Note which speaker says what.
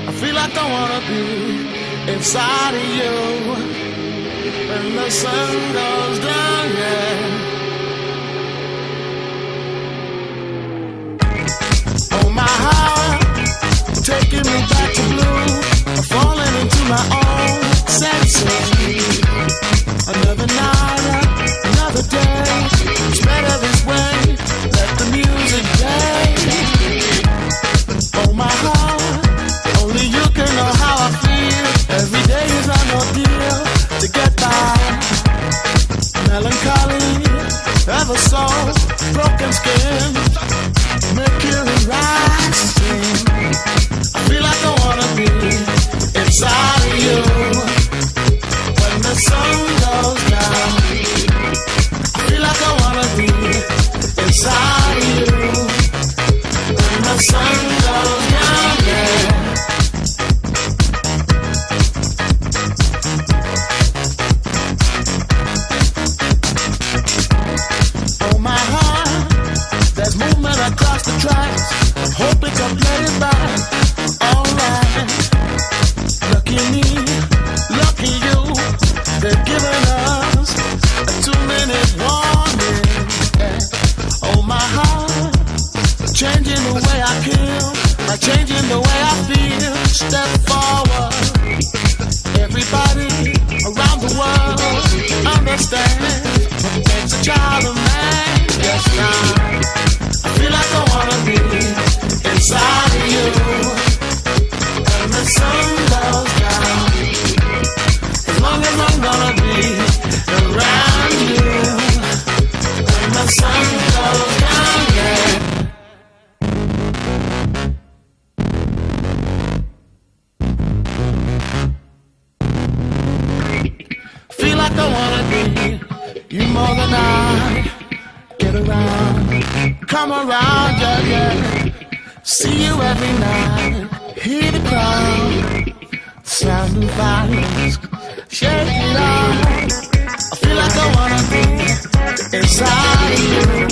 Speaker 1: I feel like I wanna be inside of you when the sun goes down, yeah. Oh, my heart, taking me back to blue, falling into my own senses. Another night, another day, it's better this way, let the music play. Oh, my heart, only you can know how I feel. Every day is an ordeal to get by. Melancholy, ever so broken skin, mercury rising. I feel like I wanna be inside of you when the sun goes down. I feel like I wanna be inside of you when the sun goes down, yeah. Oh, my heart, there's movement across the tracks. I'm hoping to play it back. Alright, lucky me, lucky you. They've given us a 2-minute warning. Yeah. Oh, my heart, changing the way I kill, by changing the way I feel. Step forward, everybody around the world understand what makes a child a man. Yes, now I feel like I wanna be inside of you when the sun goes down. As long as I'm gonna be around you when the sun goes down, yeah. Feel like I wanna be you more than I. Get around, come around, yeah, yeah. See you every night, hear the crowd, sound of violence, shake it off. I feel like I wanna be inside of you